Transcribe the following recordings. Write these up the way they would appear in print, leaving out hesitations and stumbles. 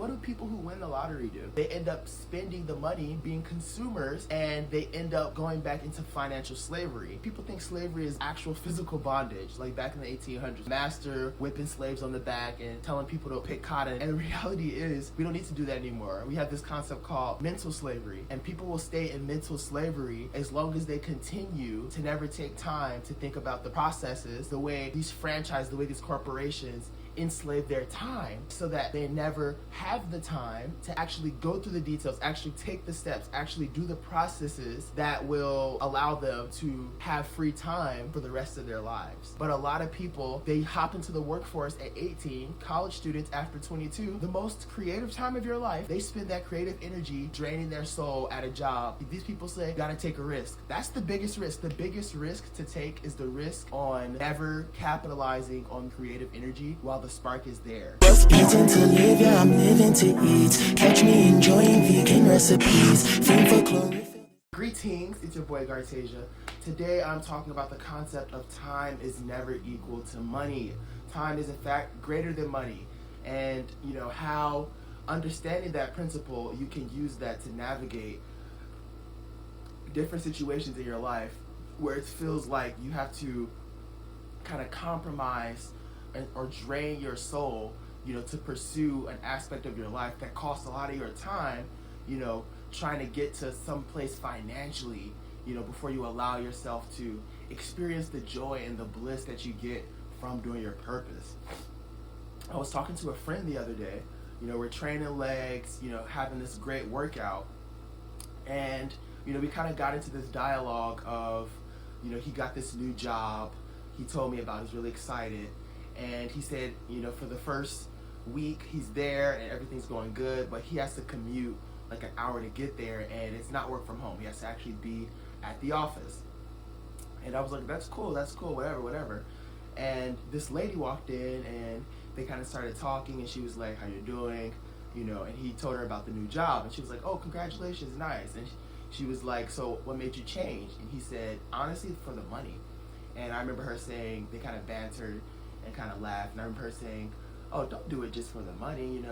what do people who win the lottery do? They end up spending the money being consumers, and they end up going back into financial slavery. People think slavery is actual physical bondage, like back in the 1800s. Master whipping slaves on the back and telling people to pick cotton. And the reality is, we don't need to do that anymore. We have this concept called mental slavery, and people will stay in mental slavery as long as they continue to never take time to think about the processes, the way these franchises, the way these corporations enslave their time, so that they never have the time to actually go through the details, actually take the steps, actually do the processes that will allow them to have free time for the rest of their lives. But a lot of people, they hop into the workforce at 18, college students after 22, the most creative time of your life, they spend that creative energy draining their soul at a job. These people say, you gotta take a risk. That's the biggest risk. The biggest risk to take is the risk on never capitalizing on creative energy while the spark is there. Eating to live, yeah, I'm living to eat. Catch me enjoying vegan recipes. Fiend for chlorophyll. Greetings, it's your boy Gartatia. Today I'm talking about the concept of time is never equal to money. Time is in fact greater than money. And how understanding that principle, you can use that to navigate different situations in your life where it feels like you have to kind of compromise or drain your soul, to pursue an aspect of your life that costs a lot of your time, trying to get to some place financially, before you allow yourself to experience the joy and the bliss that you get from doing your purpose. I was talking to a friend the other day, we're training legs, having this great workout, and, we kind of got into this dialogue of, he got this new job, he told me about, he's really excited. And he said, for the first week he's there and everything's going good, but he has to commute like an hour to get there, and it's not work from home. He has to actually be at the office. And I was like, that's cool, whatever. And this lady walked in and they kind of started talking, and she was like, how you doing? And he told her about the new job, and she was like, oh, congratulations, nice. And she was like, so what made you change? And he said, honestly, for the money. And I remember her saying, they kind of bantered and kind of laughed, and I remember her saying, oh, don't do it just for the money,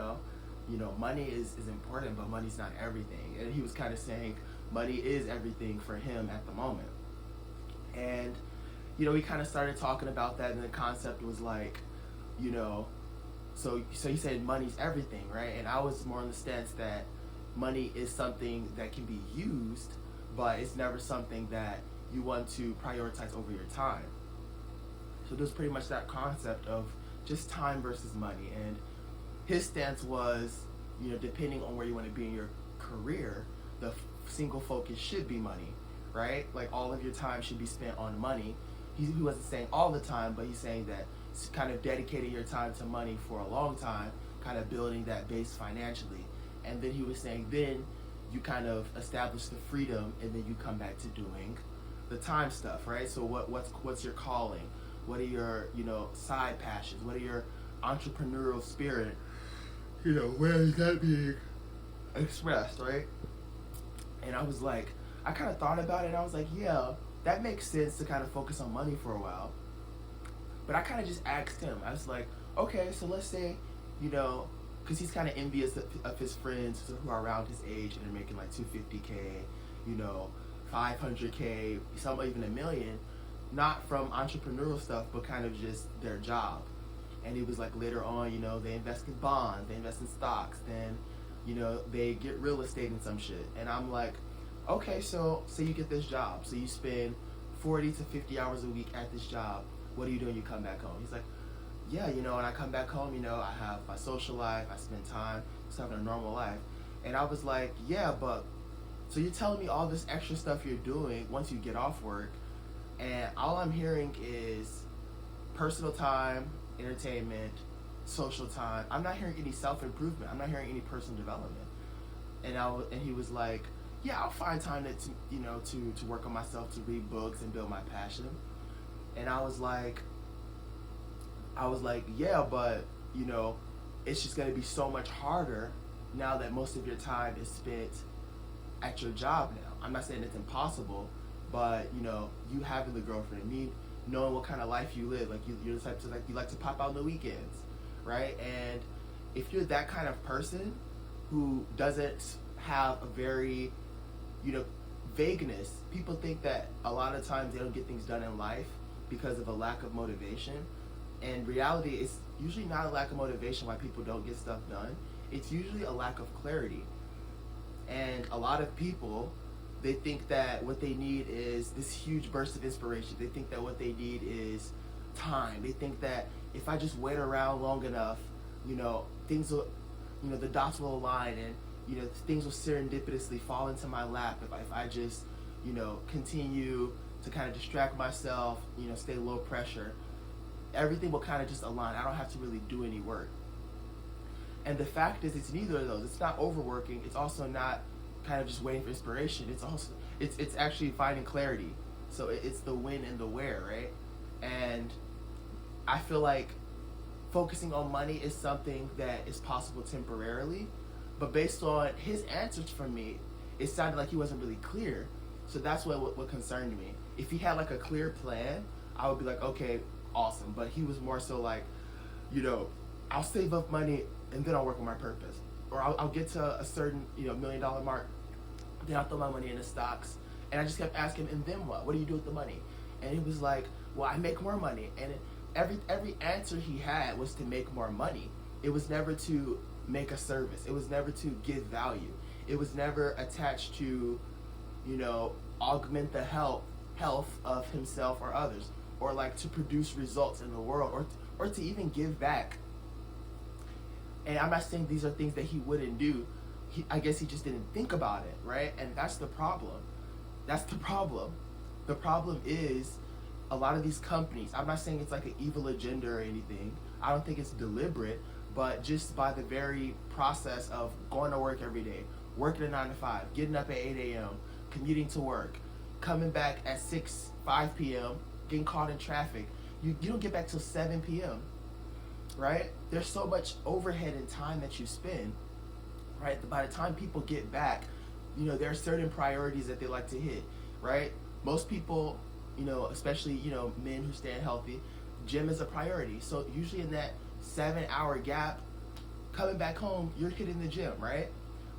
money is important, but money's not everything. And he was kind of saying money is everything for him at the moment. And we kind of started talking about that, and the concept was like, so he said money's everything, right? And I was more in the stance that money is something that can be used, but it's never something that you want to prioritize over your time. So there's pretty much that concept of just time versus money. And his stance was, depending on where you want to be in your career, the single focus should be money, right? Like all of your time should be spent on money. He wasn't saying all the time, but he's saying that it's kind of dedicating your time to money for a long time, kind of building that base financially. And then he was saying then you kind of establish the freedom, and then you come back to doing the time stuff, right? So what's your calling? What are your, side passions? What are your entrepreneurial spirit? Where is that being expressed, right? And I was like, I kind of thought about it, and I was like, yeah, that makes sense to kind of focus on money for a while. But I kind of just asked him, I was like, okay, so let's say, because he's kind of envious of his friends who are around his age and they're making like $250K, 500K, some even $1 million. Not from entrepreneurial stuff, but kind of just their job. And it was like later on, they invest in bonds, they invest in stocks, then, they get real estate and some shit. And I'm like, okay, so say you get this job, so you spend 40 to 50 hours a week at this job. What do you do when you come back home? He's like, yeah, when I come back home, I have my social life, I spend time just having a normal life. And I was like, yeah, but so you're telling me all this extra stuff you're doing once you get off work, and all I'm hearing is personal time, entertainment, social time. I'm not hearing any self-improvement. I'm not hearing any personal development. And he was like, yeah, I'll find time to work on myself, to read books and build my passion. And I was like, yeah, but it's just gonna be so much harder now that most of your time is spent at your job now. I'm not saying it's impossible, but you having the girlfriend, me knowing what kind of life you live, like you're the type to you like to pop out on the weekends, right? And if you're that kind of person who doesn't have a very, vagueness, people think that a lot of times they don't get things done in life because of a lack of motivation. And reality is usually not a lack of motivation why people don't get stuff done. It's usually a lack of clarity. And a lot of people, they think that what they need is this huge burst of inspiration. They think that what they need is time. They think that if I just wait around long enough, things will, the dots will align, and things will serendipitously fall into my lap if I just, continue to kind of distract myself, stay low pressure. Everything will kind of just align. I don't have to really do any work. And the fact is, it's neither of those. It's not overworking. It's also not kind of just waiting for inspiration. It's actually finding clarity. So it's the when and the where, right? And I feel like focusing on money is something that is possible temporarily, but based on his answers for me, it sounded like he wasn't really clear. So that's what concerned me. If he had like a clear plan, I would be like, okay, awesome. But he was more so like, I'll save up money and then I'll work on my purpose. Or I'll get to a certain, $1 million mark, then I'll throw my money into stocks. And I just kept asking him, and then what? What do you do with the money? And he was like, well, I make more money. And every answer he had was to make more money. It was never to make a service. It was never to give value. It was never attached to, augment the health of himself or others, or like to produce results in the world, or to even give back. And I'm not saying these are things that he wouldn't do. I guess he just didn't think about it, right? And that's the problem. That's the problem. The problem is a lot of these companies, I'm not saying it's like an evil agenda or anything. I don't think it's deliberate, but just by the very process of going to work every day, working a 9 to 5, getting up at 8 a.m., commuting to work, coming back at 5 p.m., getting caught in traffic. You don't get back till 7 p.m., right? There's so much overhead and time that you spend, right? By the time people get back, there are certain priorities that they like to hit, right? Most people, especially, men who stay healthy, gym is a priority. So usually in that 7-hour gap, coming back home, you're hitting the gym, right?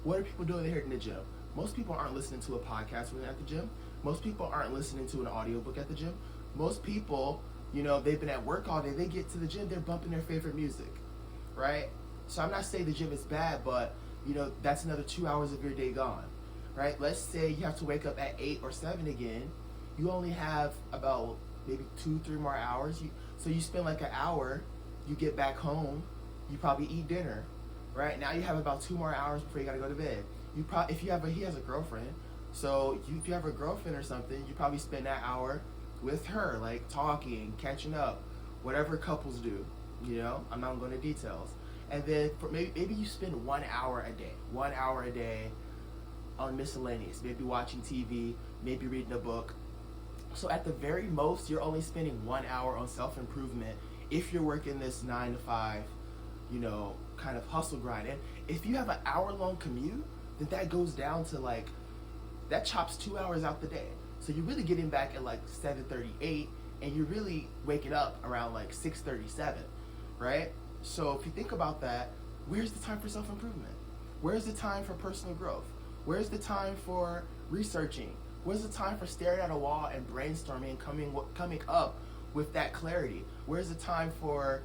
What are people doing? They're hitting the gym. Most people aren't listening to a podcast when they're at the gym. Most people aren't listening to an audiobook at the gym. Most people, they've been at work all day. They get to the gym, they're bumping their favorite music, right? So I'm not saying the gym is bad, but, that's another 2 hours of your day gone, right? Let's say you have to wake up at 8 or 7 again. You only have about maybe 2-3 more hours. So you spend like an hour, you get back home, you probably eat dinner, right? Now you have about 2 more hours before you gotta go to bed. He has a girlfriend, so if you have a girlfriend or something, you probably spend that hour with her, like talking, catching up, whatever couples do, I'm not going to details. And then maybe you spend 1 hour a day on miscellaneous, maybe watching TV, maybe reading a book. So at the very most, you're only spending 1 hour on self-improvement if you're working this 9 to 5, kind of hustle grind. And if you have an hour-long commute, then that goes down to that chops 2 hours out the day. So you're really getting back at 7:38, and you're really waking up around 6:37, right? So if you think about that, where's the time for self-improvement? Where's the time for personal growth? Where's the time for researching? Where's the time for staring at a wall and brainstorming and coming up with that clarity? Where's the time for,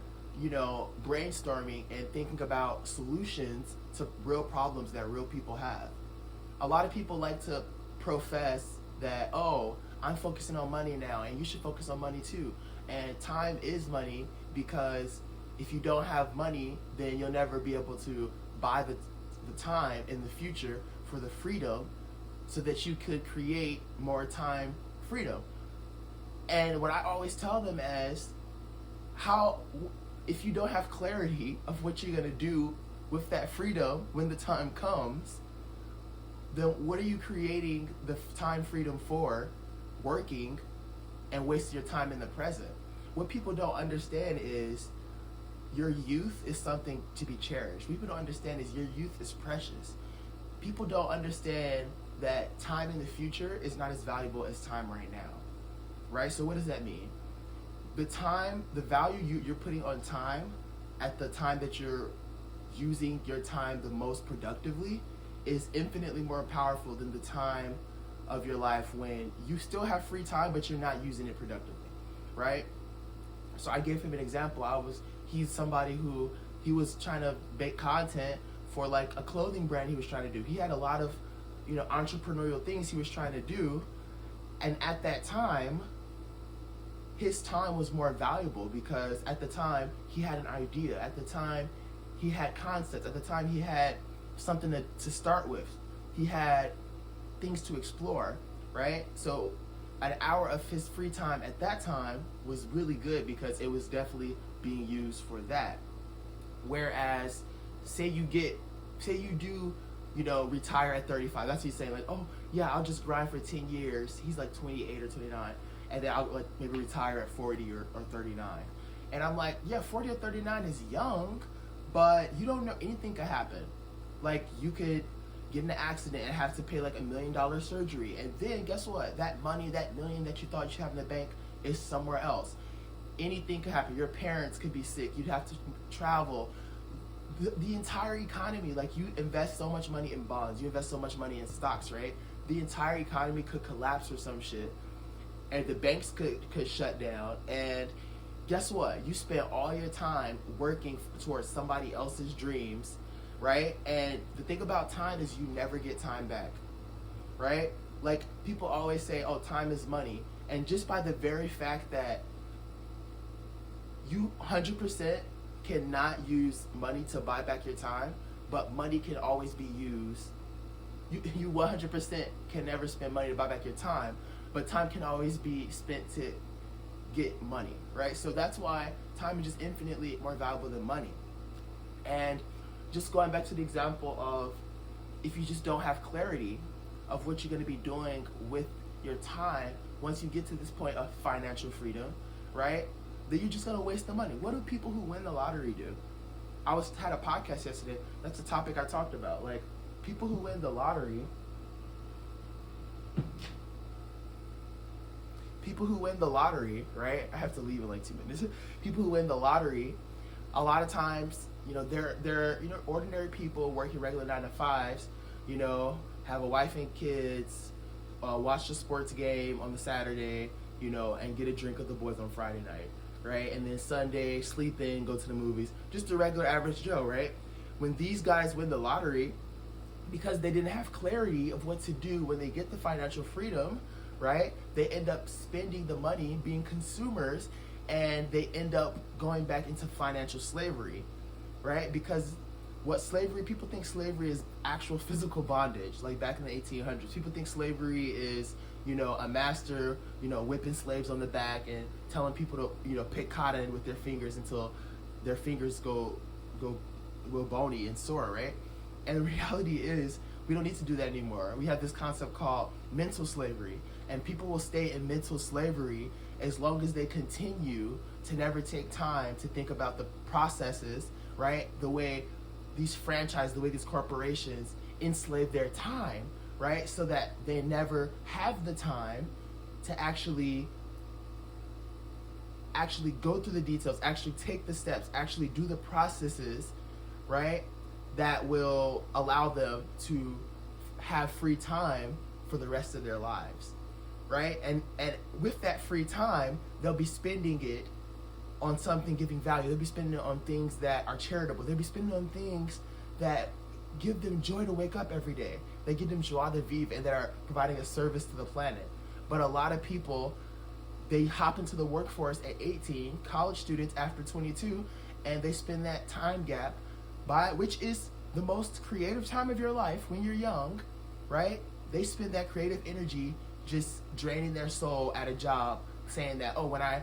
brainstorming and thinking about solutions to real problems that real people have? A lot of people like to profess that, oh, I'm focusing on money now, and you should focus on money too. And time is money, because if you don't have money, then you'll never be able to buy the time in the future for the freedom so that you could create more time freedom. And what I always tell them is, if you don't have clarity of what you're going to do with that freedom when the time comes, then what are you creating the time freedom for, working and wasting your time in the present? What people don't understand is your youth is something to be cherished. What people don't understand is your youth is precious. People don't understand that time in the future is not as valuable as time right now, right? So what does that mean? The value you're putting on time at the time that you're using your time the most productively is infinitely more powerful than the time of your life when you still have free time but you're not using it productively, right? So I gave him an example. He's somebody who he was trying to make content for like a clothing brand he was trying to do. He had a lot of, entrepreneurial things he was trying to do, and at that time his time was more valuable because at the time he had an idea. At the time he had concepts. At the time he had something to start with. He had things to explore, right? So an hour of his free time at that time was really good because it was definitely being used for that. Whereas say you do, retire at 35. That's what he's saying, like, oh yeah, I'll just grind for 10 years. He's like 28 or 29, and then I'll like maybe retire at 40 or 39. And I'm like, yeah, 40 or 39 is young, but you don't know, anything could happen. Like, you could get in an accident and have to pay like $1 million surgery, and then guess what? That money, that million that you thought you have in the bank, is somewhere else. Anything could happen. Your parents could be sick. You'd have to travel. The entire economy, like, you invest so much money in bonds, you invest so much money in stocks, right? The entire economy could collapse or some shit, and the banks could shut down, and guess what? You spent all your time working towards somebody else's dreams, right? And the thing about time is you never get time back, right? Like, people always say, oh, time is money. And just by the very fact that you 100% cannot use money to buy back your time, but money can always be used. You 100% can never spend money to buy back your time, but time can always be spent to get money, right? So that's why time is just infinitely more valuable than money. And just going back to the example of, if you just don't have clarity of what you're going to be doing with your time, once you get to this point of financial freedom, right, then you're just going to waste the money. What do people who win the lottery do? I had a podcast yesterday. That's the topic I talked about. Like, people who win the lottery, right? I have to leave in like 2 minutes. People who win the lottery, a lot of times, they're ordinary people working regular 9 to 5s, have a wife and kids, watch the sports game on the Saturday, and get a drink with the boys on Friday night, right? And then Sunday, sleep in, go to the movies. Just a regular average Joe, right? When these guys win the lottery, because they didn't have clarity of what to do when they get the financial freedom, right? They end up spending the money being consumers, and they end up going back into financial slavery, right? Because people think slavery is actual physical bondage, like back in the 1800s. People think slavery is, a master, whipping slaves on the back and telling people to, pick cotton with their fingers until their fingers go bony and sore, right? And the reality is, we don't need to do that anymore. We have this concept called mental slavery, and people will stay in mental slavery as long as they continue to never take time to think about the processes, right? The way these corporations enslave their time, right? So that they never have the time to actually go through the details, actually take the steps, actually do the processes, right? That will allow them to have free time for the rest of their lives, right? And with that free time, they'll be spending it on something giving value. They'll be spending it on things that are charitable. They'll be spending it on things that give them joy to wake up every day. They give them joie de vivre, and that are providing a service to the planet. But a lot of people, they hop into the workforce at 18, college students after 22, and they spend that time gap, which is the most creative time of your life when you're young, right? They spend that creative energy just draining their soul at a job, saying that, oh, when I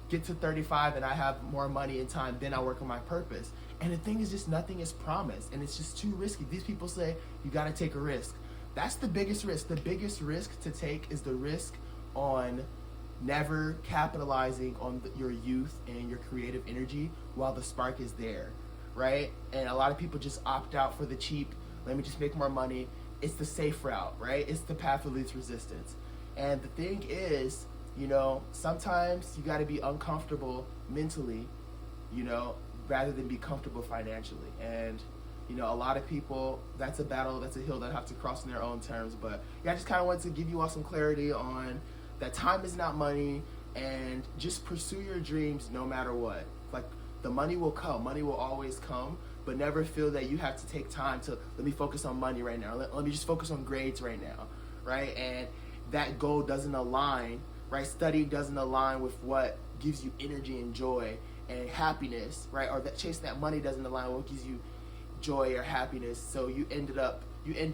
get to 35 and I have more money and time, then I'll work on my purpose. And the thing is, just nothing is promised, and it's just too risky. These people say, you got to take a risk. That's the biggest risk. The biggest risk to take is the risk on never capitalizing on your youth and your creative energy while the spark is there, right? And a lot of people just opt out for the cheap, let me just make more money. It's the safe route, right? It's the path of least resistance. And the thing is, sometimes you got to be uncomfortable mentally, rather than be comfortable financially. And You know, a lot of people, that's a battle, that's a hill that have to cross in their own terms. But yeah, I just kind of wanted to give you all some clarity on that time is not money, and just pursue your dreams no matter what. Like, the money will come, money will always come, but never feel that you have to take time to, let me focus on money right now, let me just focus on grades right now, right? And that goal doesn't align, right? Studying doesn't align with what gives you energy and joy and happiness, right? Or that chasing that money doesn't align with what gives you joy or happiness. So you end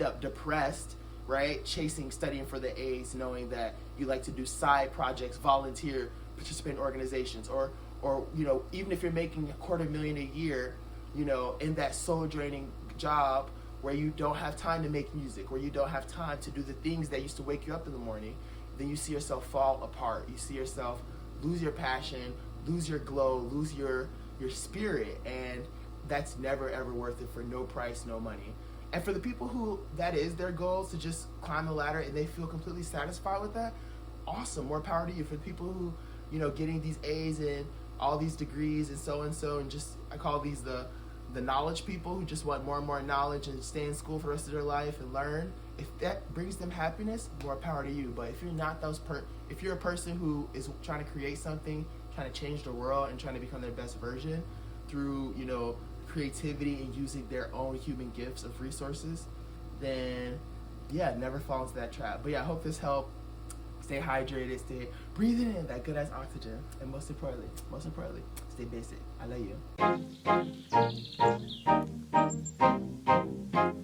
up depressed, right? Chasing, studying for the A's, knowing that you like to do side projects, volunteer, participate in organizations, or you know, even if you're making $250,000 a year, you know, in that soul draining job where you don't have time to make music, where you don't have time to do the things that used to wake you up in the morning, then you see yourself fall apart. You see yourself lose your passion, lose your glow, lose your spirit, and that's never ever worth it for no price, no money. And for the people who that is their goal, to just climb the ladder and they feel completely satisfied with that, awesome, more power to you. For the people who, you know, getting these A's and all these degrees and so, and just, I call these the knowledge people who just want more and more knowledge and stay in school for the rest of their life and learn. If that brings them happiness, more power to you. But if you're not if you're a person who is trying to create something, trying to change the world and trying to become their best version through, you know, creativity and using their own human gifts of resources, then yeah, never fall into that trap. But yeah, I hope this helped. Stay hydrated, stay breathing in that good ass oxygen, and most importantly, stay basic. I love you.